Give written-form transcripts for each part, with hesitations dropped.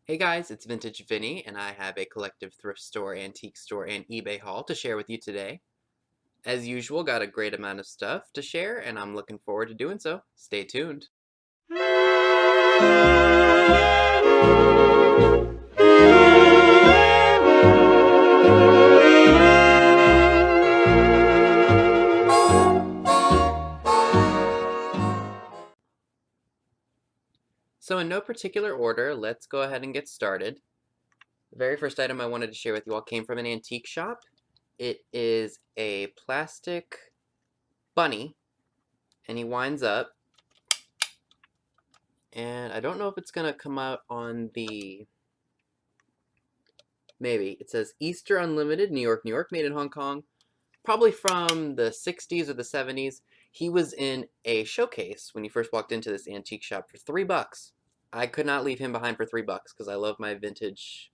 Hey guys, it's Vintage Vinny, and I have a collective thrift store, antique store, and eBay haul to share with you today. As usual, got a great amount of stuff to share, and I'm looking forward to doing so. Stay tuned. So in no particular order, let's go ahead and get started. The very first item I wanted to share with you all came from an antique shop. It is a plastic bunny, and he winds up, and I don't know if it's going to come out on the... Maybe. It says Easter Unlimited, New York, New York, made in Hong Kong. Probably from the 60s or the 70s. He was in a showcase when he first walked into this antique shop for $3. I could not leave him behind for $3 because I love my vintage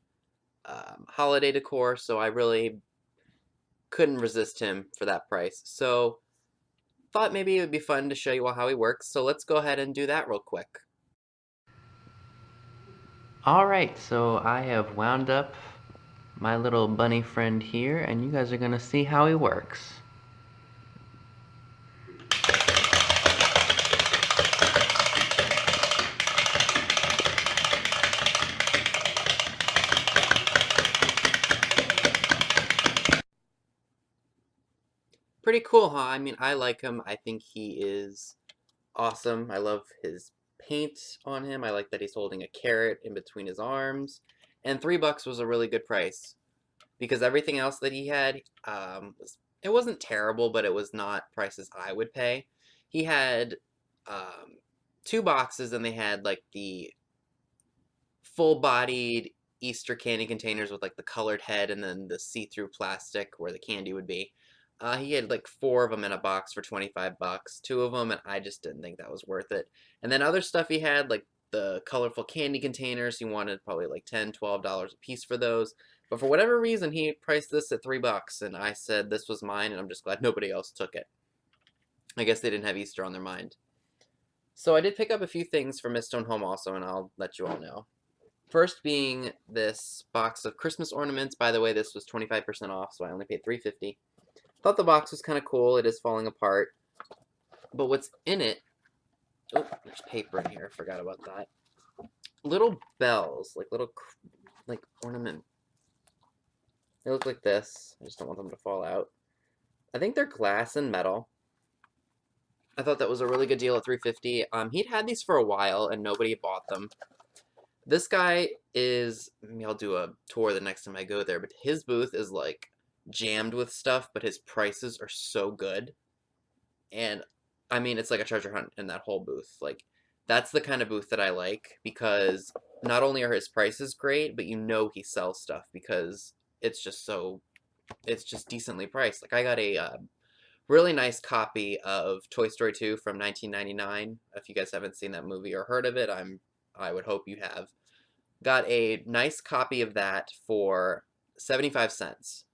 holiday decor, so I really couldn't resist him for that price. So thought maybe it would be fun to show you all how he works, so let's go ahead and do that real quick. Alright, so I have wound up my little bunny friend here, and you guys are gonna see how he works. Pretty cool, huh? I mean, I like him. I think he is awesome. I love his paint on him. I like that he's holding a carrot in between his arms. And $3 was a really good price because everything else that he had, it wasn't terrible, but it was not prices I would pay. He had two boxes, and they had like the full-bodied Easter candy containers with like the colored head and then the see-through plastic where the candy would be. He had like 4 of them in a box for $25, 2 of them, and I just didn't think that was worth it. And then other stuff he had, like the colorful candy containers, he wanted probably like $10, $12 a piece for those. But for whatever reason, he priced this at $3, and I said this was mine, and I'm just glad nobody else took it. I guess they didn't have Easter on their mind. So I did pick up a few things from Miss Stone Home also, and I'll let you all know. First being this box of Christmas ornaments. By the way, this was 25% off, so I only paid $3.50. Thought the box was kind of cool. It is falling apart. But what's in it... Oh, there's paper in here. I forgot about that. Little bells. Like little ornament. They look like this. I just don't want them to fall out. I think they're glass and metal. I thought that was a really good deal at $3.50. He'd had these for a while, and nobody bought them. This guy is... Maybe I'll do a tour the next time I go there, but his booth is like jammed with stuff, but his prices are so good. And I mean, it's like a treasure hunt in that whole booth. Like, that's the kind of booth that I like because not only are his prices great, but you know he sells stuff because it's just decently priced. Like, I got a really nice copy of Toy Story 2 from 1999. If you guys haven't seen that movie or heard of it, I would hope you have. Got a nice copy of that for 75 cents.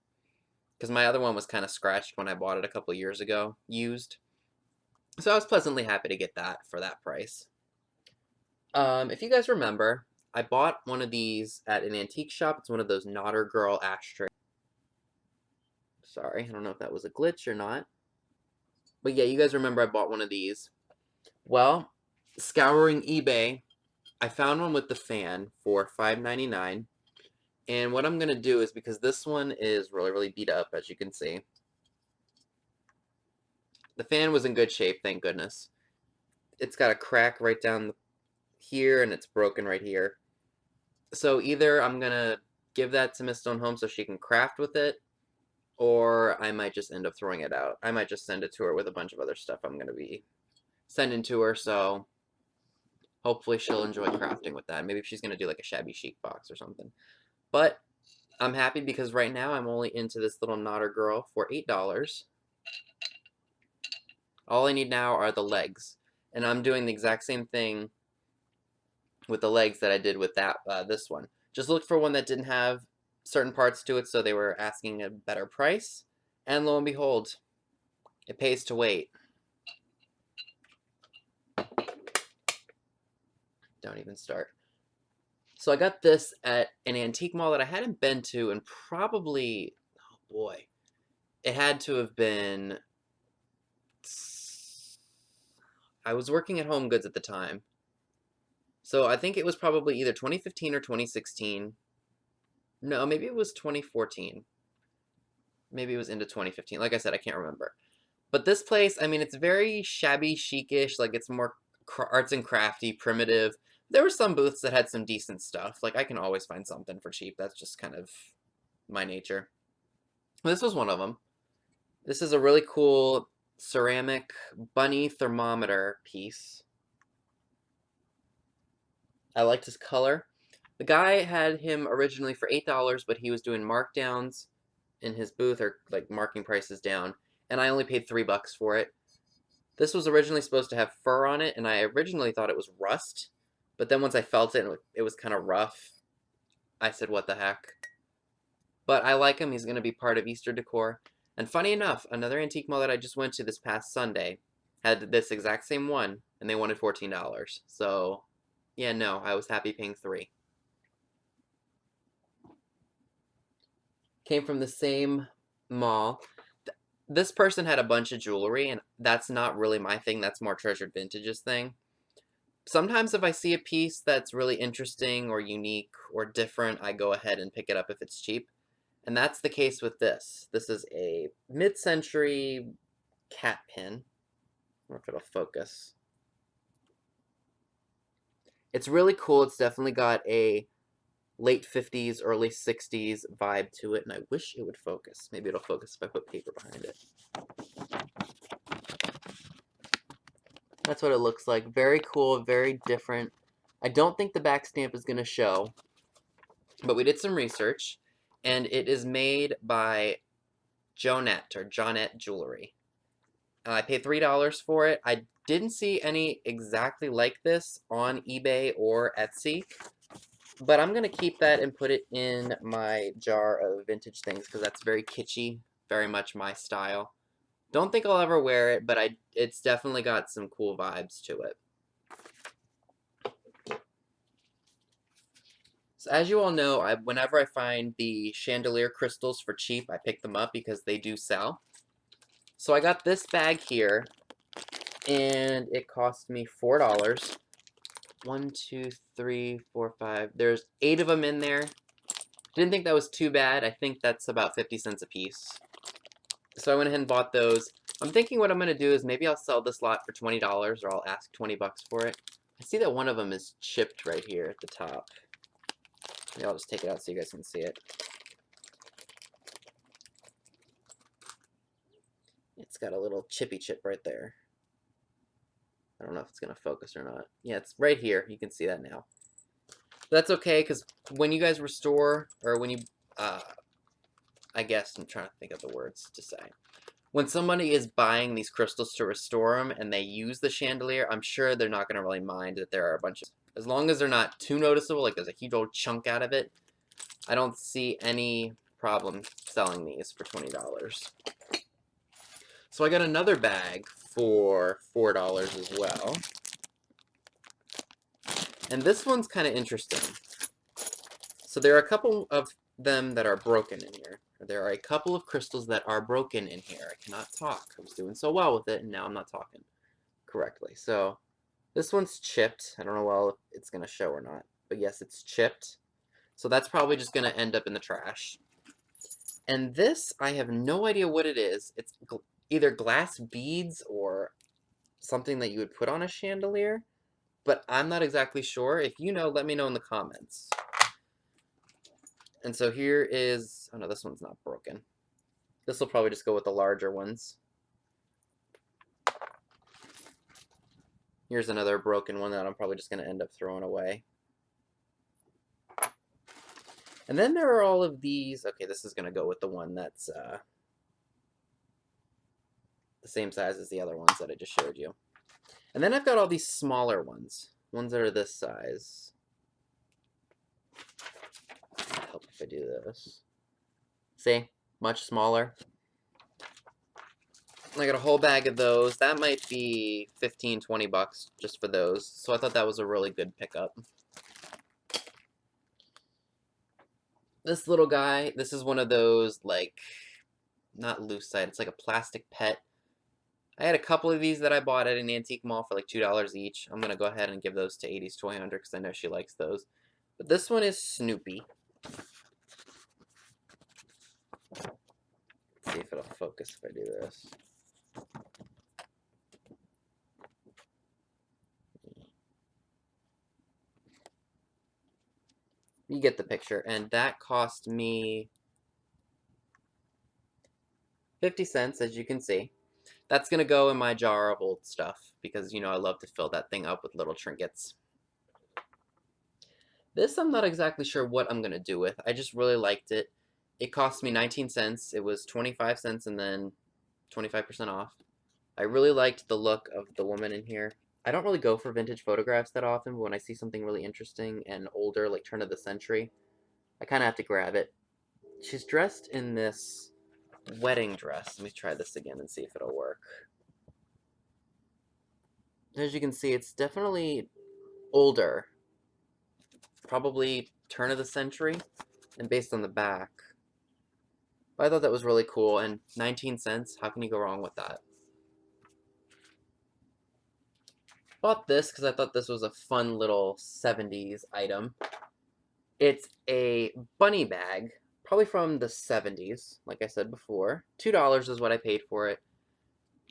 Because my other one was kind of scratched when I bought it a couple years ago, used. So I was pleasantly happy to get that for that price. If you guys remember, I bought one of these at an antique shop. It's one of those Nodder Girl ashtrays. Sorry, I don't know if that was a glitch or not. But yeah, you guys remember I bought one of these. Well, scouring eBay, I found one with the fan for $5.99. And what I'm going to do is, because this one is really, really beat up, as you can see. The fan was in good shape, thank goodness. It's got a crack right down here, and it's broken right here. So either I'm going to give that to Miss Stone Home so she can craft with it, or I might just end up throwing it out. I might just send it to her with a bunch of other stuff I'm going to be sending to her, so hopefully she'll enjoy crafting with that. Maybe if she's going to do like a shabby chic box or something. But I'm happy because right now I'm only into this little Nodder Girl for $8. All I need now are the legs. And I'm doing the exact same thing with the legs that I did with this one. Just looked for one that didn't have certain parts to it, so they were asking a better price. And lo and behold, it pays to wait. Don't even start. So I got this at an antique mall that I hadn't been to in probably, oh boy, it had to have been, I was working at Home Goods at the time. So I think it was probably either 2015 or 2016. No, maybe it was 2014. Maybe it was into 2015. Like I said, I can't remember. But this place, I mean, it's very shabby chic-ish. Like, it's more arts and crafty, primitive. There were some booths that had some decent stuff. Like, I can always find something for cheap. That's just kind of my nature. This was one of them. This is a really cool ceramic bunny thermometer piece. I liked his color. The guy had him originally for $8, but he was doing markdowns in his booth, or like marking prices down, and I only paid $3 for it. This was originally supposed to have fur on it, and I originally thought it was rust, but then once I felt it, it was kind of rough. I said, what the heck? But I like him. He's going to be part of Easter decor. And funny enough, another antique mall that I just went to this past Sunday had this exact same one, and they wanted $14. So, yeah, no, I was happy paying $3. Came from the same mall. This person had a bunch of jewelry, and that's not really my thing. That's more treasured vintages thing. Sometimes if I see a piece that's really interesting or unique or different, I go ahead and pick it up if it's cheap. And that's the case with this. This is a mid-century cat pin. I don't know if it'll focus. It's really cool. It's definitely got a late 50s, early 60s vibe to it, and I wish it would focus. Maybe it'll focus if I put paper behind it. That's what it looks like. Very cool, very different. I don't think the back stamp is going to show, but we did some research, and it is made by Jonette Jewelry. I paid $3 for it. I didn't see any exactly like this on eBay or Etsy, but I'm going to keep that and put it in my jar of vintage things because that's very kitschy, very much my style. Don't think I'll ever wear it, but it's definitely got some cool vibes to it. So as you all know, whenever I find the chandelier crystals for cheap, I pick them up because they do sell. So I got this bag here, and it cost me $4. 1, 2, 3, 4, 5. There's 8 of them in there. Didn't think that was too bad. I think that's about 50 cents a piece. So I went ahead and bought those. I'm thinking what I'm going to do is maybe I'll sell this lot for $20, or I'll ask $20 for it. I see that one of them is chipped right here at the top. Maybe I'll just take it out so you guys can see it. It's got a little chippy chip right there. I don't know if it's going to focus or not. Yeah, it's right here. You can see that now. That's okay, because when you guys restore, or when you, I guess I'm trying to think of the words to say. When somebody is buying these crystals to restore them and they use the chandelier, I'm sure they're not going to really mind that there are a bunch of... As long as they're not too noticeable, like there's a huge old chunk out of it, I don't see any problem selling these for $20. So I got another bag for $4 as well. And this one's kind of interesting. So there are a couple of them that are broken in here. There are a couple of crystals that are broken in here. I cannot talk. I was doing so well with it, and now I'm not talking correctly. So this one's chipped. I don't know well if it's going to show or not. But yes, it's chipped. So that's probably just going to end up in the trash. And this, I have no idea what it is. It's either glass beads or something that you would put on a chandelier. But I'm not exactly sure. If you know, let me know in the comments. And so here is... Oh no, this one's not broken. This will probably just go with the larger ones. Here's another broken one that I'm probably just going to end up throwing away. And then there are all of these... Okay, this is going to go with the one that's the same size as the other ones that I just showed you. And then I've got all these smaller ones. Ones that are this size. Help if I do this. See? Much smaller. I got a whole bag of those. That might be 15, 20 bucks just for those. So I thought that was a really good pickup. This little guy, this is one of those, like, not loose side, it's like a plastic pet. I had a couple of these that I bought at an antique mall for like $2 each. I'm going to go ahead and give those to 80's Toy Hunter because I know she likes those. But this one is Snoopy. Let's see if it'll focus if I do this. You get the picture. And that cost me 50 cents, as you can see. That's going to go in my jar of old stuff because, you know, I love to fill that thing up with little trinkets. This I'm not exactly sure what I'm going to do with. I just really liked it. It cost me 19 cents. It was 25 cents and then 25% off. I really liked the look of the woman in here. I don't really go for vintage photographs that often, but when I see something really interesting and older, like turn of the century, I kind of have to grab it. She's dressed in this wedding dress. Let me try this again and see if it'll work. As you can see, it's definitely older. Probably turn of the century, and based on the back. But I thought that was really cool, and 19 cents, how can you go wrong with that? Bought this because I thought this was a fun little 70s item. It's a bunny bag, probably from the 70s, like I said before. $2 is what I paid for it.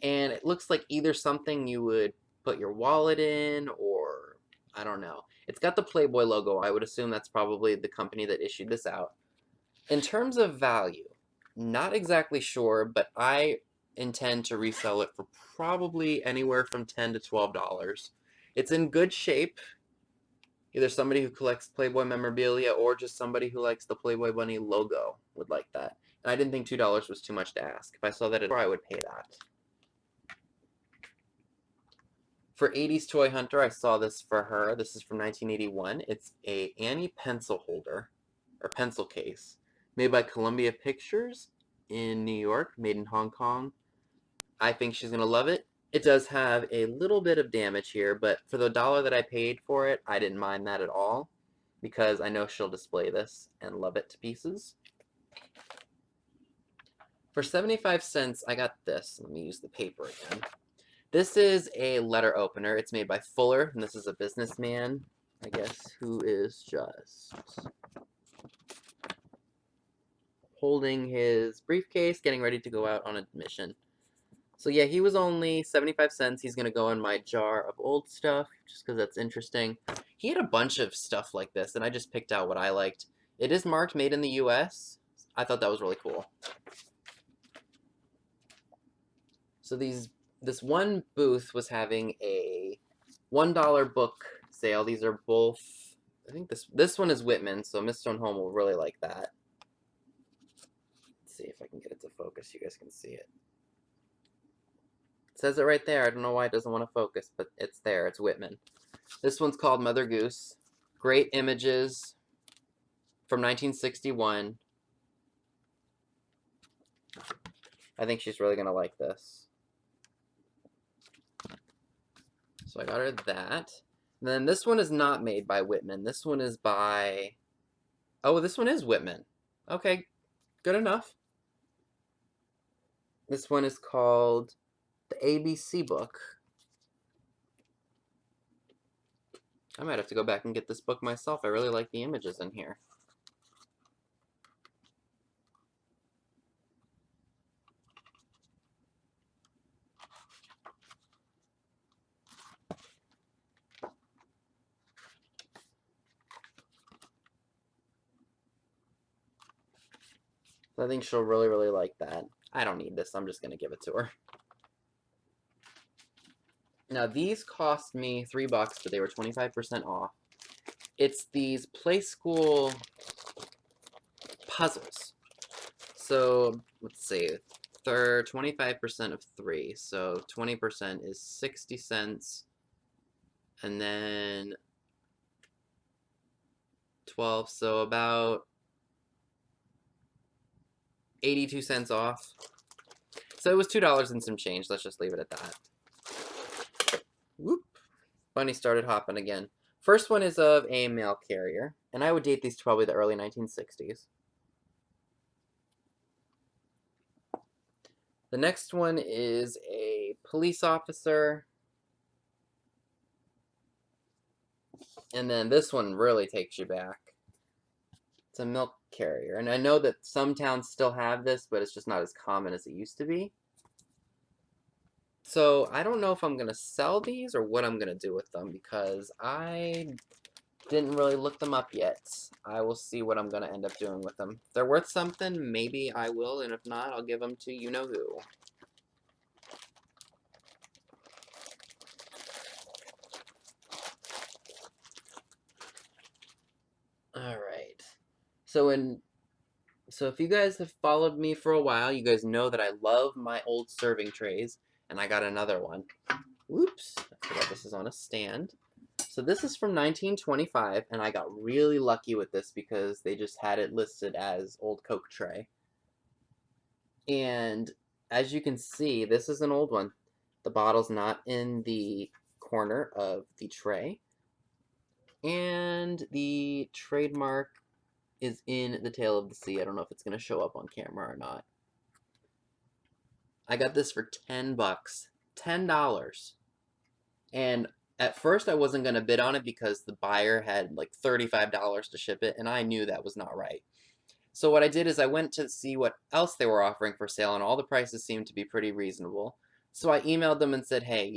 And it looks like either something you would put your wallet in, or I don't know. It's got the Playboy logo. I would assume that's probably the company that issued this out. In terms of value, not exactly sure, but I intend to resell it for probably anywhere from $10 to $12. It's in good shape. Either somebody who collects Playboy memorabilia or just somebody who likes the Playboy Bunny logo would like that. And I didn't think $2 was too much to ask. If I saw that at I would pay that. For 80's Toy Hunter, I saw this for her. This is from 1981. It's a Annie pencil holder, or pencil case, made by Columbia Pictures in New York, made in Hong Kong. I think she's going to love it. It does have a little bit of damage here, but for the dollar that I paid for it, I didn't mind that at all because I know she'll display this and love it to pieces. For 75 cents, I got this. Let me use the paper again. This is a letter opener. It's made by Fuller, and this is a businessman, I guess, who is just holding his briefcase, getting ready to go out on a mission. So yeah, he was only 75 cents. He's going to go in my jar of old stuff, just because that's interesting. He had a bunch of stuff like this, and I just picked out what I liked. It is marked made in the US. I thought that was really cool. So this one booth was having a $1 book sale. These are both, I think this one is Whitman, so Miss Stone Home will really like that. Let's see if I can get it to focus. You guys can see it. It says it right there. I don't know why it doesn't want to focus, but it's there. It's Whitman. This one's called Mother Goose. Great images from 1961. I think she's really going to like this. So I got her that. And then this one is not made by Whitman. This one is by... Oh, this one is Whitman. Okay, good enough. This one is called the ABC book. I might have to go back and get this book myself. I really like the images in here. So I think she'll really, really like that. I don't need this. I'm just going to give it to her. Now, these cost me $3, but they were 25% off. It's these Play School puzzles. So, let's see. They're 25% of 3. So, 20% is 60 cents. And then 12. So, about 82 cents off. So, it was $2 and some change. Let's just leave it at that. Whoop. Bunny started hopping again. First one is of a mail carrier, and I would date these to probably the early 1960s. The next one is a police officer. And then this one really takes you back. It's a milk carrier. And I know that some towns still have this, but it's just not as common as it used to be. So I don't know if I'm going to sell these or what I'm going to do with them because I didn't really look them up yet. I will see what I'm going to end up doing with them. If they're worth something, maybe I will, and if not, I'll give them to you-know-who. Alright. So if you guys have followed me for a while, you guys know that I love my old serving trays, and I got another one. Oops, I forgot this is on a stand. So this is from 1925, and I got really lucky with this because they just had it listed as old Coke tray. And as you can see, this is an old one. The bottle's not in the corner of the tray. And the trademark is in the tail of the sea. I don't know if it's going to show up on camera or not. I got this for 10 bucks. $10. And at first I wasn't going to bid on it because the buyer had like $35 to ship it, and I knew that was not right. So what I did is I went to see what else they were offering for sale, and all the prices seemed to be pretty reasonable. So I emailed them and said, hey,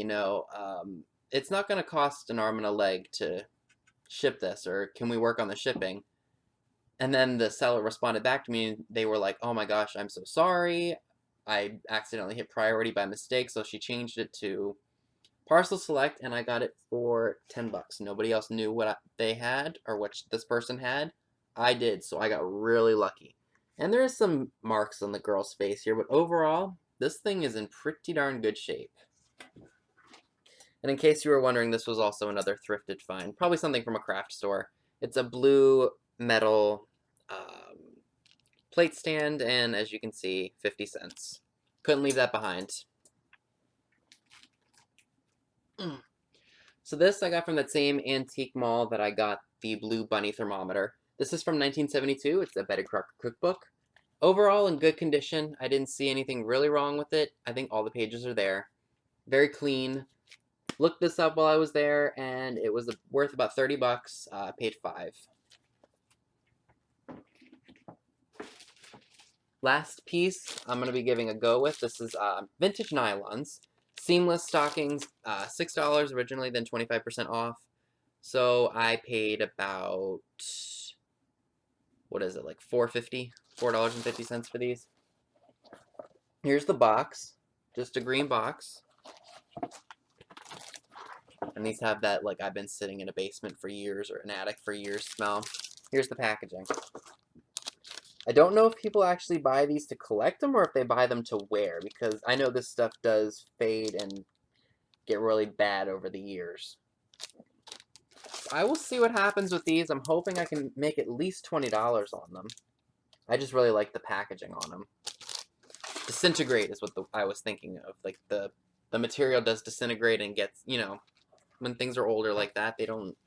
it's not going to cost an arm and a leg to ship this, or can we work on the shipping? And then the seller responded back to me, and they were like, oh my gosh, I'm so sorry. I accidentally hit priority by mistake, so she changed it to parcel select, and I got it for 10 bucks. Nobody else knew what they had, or what this person had. I did, so I got really lucky. And there is some marks on the girl's face here, but overall, this thing is in pretty darn good shape. And in case you were wondering, this was also another thrifted find. Probably something from a craft store. It's a blue metal plate stand, and as you can see, 50 cents. Couldn't leave that behind. So this I got from that same antique mall that I got the blue bunny thermometer. This is from 1972. It's a Betty Crocker cookbook. Overall, in good condition. I didn't see anything really wrong with it. I think all the pages are there. Very clean. Looked this up while I was there, and it was worth about 30 bucks. I paid $5. Last piece I'm going to be giving a go with. This is vintage nylons. Seamless stockings, $6 originally, then 25% off. So I paid about, what is it, like $4.50? $4.50 for these. Here's the box. Just a green box. And these have that, like, I've been sitting in a basement for years or an attic for years smell. Here's the packaging. I don't know if people actually buy these to collect them or if they buy them to wear, because I know this stuff does fade and get really bad over the years. I will see what happens with these. I'm hoping I can make at least $20 on them. I just really like the packaging on them. Disintegrate is what I was thinking of. Like, the material does disintegrate and gets, when things are older like that, they don't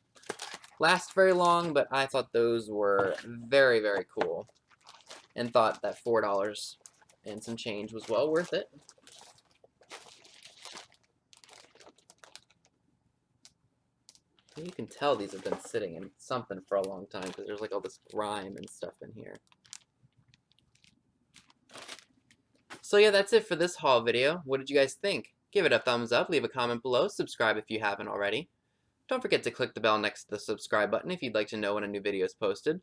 last very long, but I thought those were very, very cool. And thought that $4 and some change was well worth it. You can tell these have been sitting in something for a long time because there's like all this grime and stuff in here. So yeah, that's it for this haul video. What did you guys think? Give it a thumbs up, leave a comment below, subscribe if you haven't already. Don't forget to click the bell next to the subscribe button if you'd like to know when a new video is posted.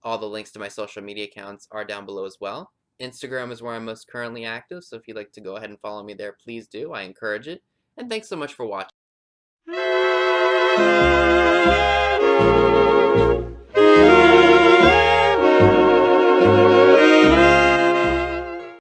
All the links to my social media accounts are down below as well. Instagram is where I'm most currently active, so if you'd like to go ahead and follow me there, please do. I encourage it. And thanks so much for watching.